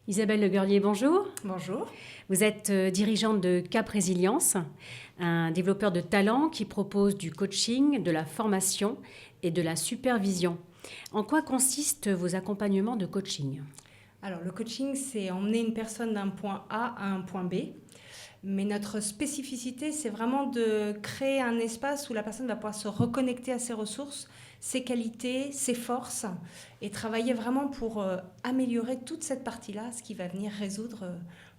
Isabelle Le Guerlier, bonjour. Bonjour. Vous êtes dirigeante de Cap Résilience, un développeur de talent qui propose du coaching, de la formation et de la supervision. En quoi consistent vos accompagnements de coaching ? Alors, le coaching, c'est emmener une personne d'un point A à un point B. Mais notre spécificité, c'est vraiment de créer un espace où la personne va pouvoir se reconnecter à ses ressources, ses qualités, ses forces, et travailler vraiment pour améliorer toute cette partie-là, ce qui va venir résoudre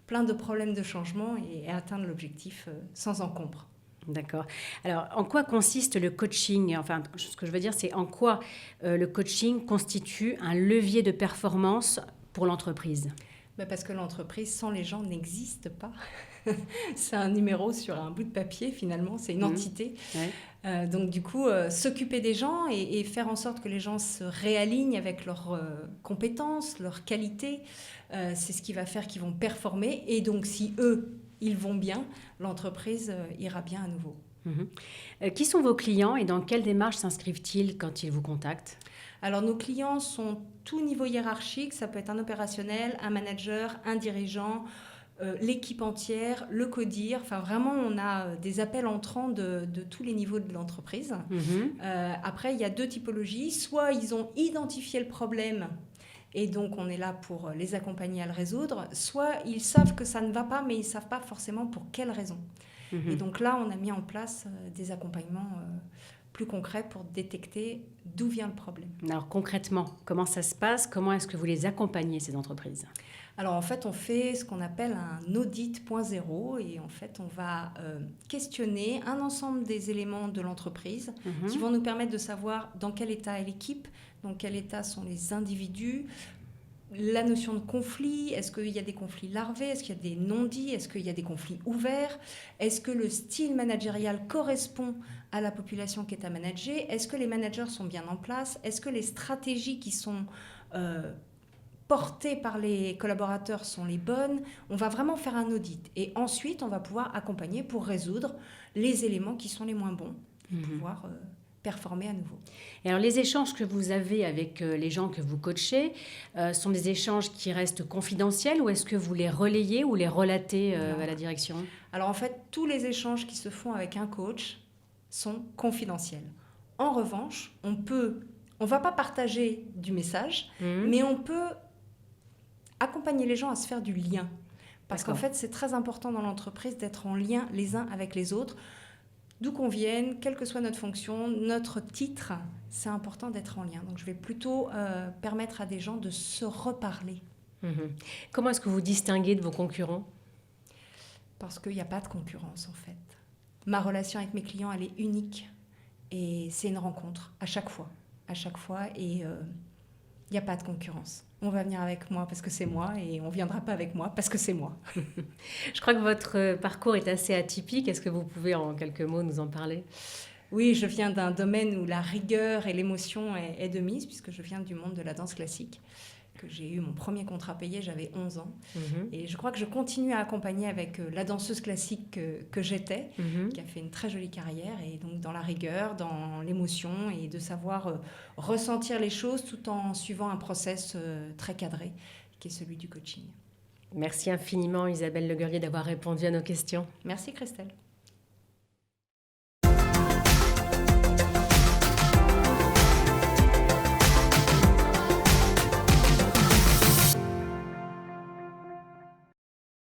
plein de problèmes de changement et atteindre l'objectif sans encombre. D'accord. Alors, en quoi consiste le coaching ? Enfin, ce que je veux dire, c'est en quoi le coaching constitue un levier de performance pour l'entreprise ? Parce que l'entreprise, sans les gens, n'existe pas. C'est un numéro sur un bout de papier, finalement, c'est une entité. Ouais. Donc du coup, s'occuper des gens et faire en sorte que les gens se réalignent avec leurs compétences, leurs qualités, c'est ce qui va faire qu'ils vont performer. Et donc si eux, ils vont bien, l'entreprise ira bien à nouveau. Qui sont vos clients et dans quelle démarche s'inscrivent-ils quand ils vous contactent ? Alors nos clients sont tout niveau hiérarchique, ça peut être un opérationnel, un manager, un dirigeant, l'équipe entière, le codir. Enfin vraiment, on a des appels entrants de tous les niveaux de l'entreprise. Après, il y a deux typologies. Soit ils ont identifié le problème et donc on est là pour les accompagner à le résoudre. Soit ils savent que ça ne va pas, mais ils ne savent pas forcément pour quelle raison. Et donc là, on a mis en place des accompagnements plus concrets pour détecter d'où vient le problème. Alors concrètement, comment ça se passe ? Comment est-ce que vous les accompagnez, ces entreprises ? Alors en fait, on fait ce qu'on appelle un audit 0.0 et en fait, on va questionner un ensemble des éléments de l'entreprise qui vont nous permettre de savoir dans quel état est l'équipe, dans quel état sont les individus, la notion de conflit, est-ce qu'il y a des conflits larvés, est-ce qu'il y a des non-dits, est-ce qu'il y a des conflits ouverts, est-ce que le style managérial correspond à la population qui est à manager, est-ce que les managers sont bien en place, est-ce que les stratégies qui sont portées par les collaborateurs sont les bonnes. On va vraiment faire un audit et ensuite on va pouvoir accompagner pour résoudre les éléments qui sont les moins bons pour pouvoir performer à nouveau. Et alors les échanges que vous avez avec les gens que vous coachez sont des échanges qui restent confidentiels ou est-ce que vous les relayez ou les relatez à la direction ? Alors en fait, tous les échanges qui se font avec un coach sont confidentiels. En revanche, on ne va pas partager du message, mais on peut accompagner les gens à se faire du lien. Parce qu'en fait, c'est très important dans l'entreprise d'être en lien les uns avec les autres. D'où qu'on vienne, quelle que soit notre fonction, notre titre, c'est important d'être en lien. Donc je vais plutôt permettre à des gens de se reparler. Comment est-ce que vous distinguez de vos concurrents ? Parce qu'il n'y a pas de concurrence en fait. Ma relation avec mes clients, elle est unique. Et c'est une rencontre à chaque fois. Et il n'y a pas de concurrence. On va venir avec moi parce que c'est moi et on ne viendra pas avec moi parce que c'est moi. Je crois que votre parcours est assez atypique. Est-ce que vous pouvez en quelques mots nous en parler ? Oui, je viens d'un domaine où la rigueur et l'émotion est de mise, puisque je viens du monde de la danse classique, que j'ai eu mon premier contrat payé, j'avais 11 ans. Et je crois que je continue à accompagner avec la danseuse classique que j'étais, qui a fait une très jolie carrière, et donc dans la rigueur, dans l'émotion, et de savoir ressentir les choses tout en suivant un process très cadré, qui est celui du coaching. Merci infiniment Isabelle Le Guerlier d'avoir répondu à nos questions. Merci Christelle.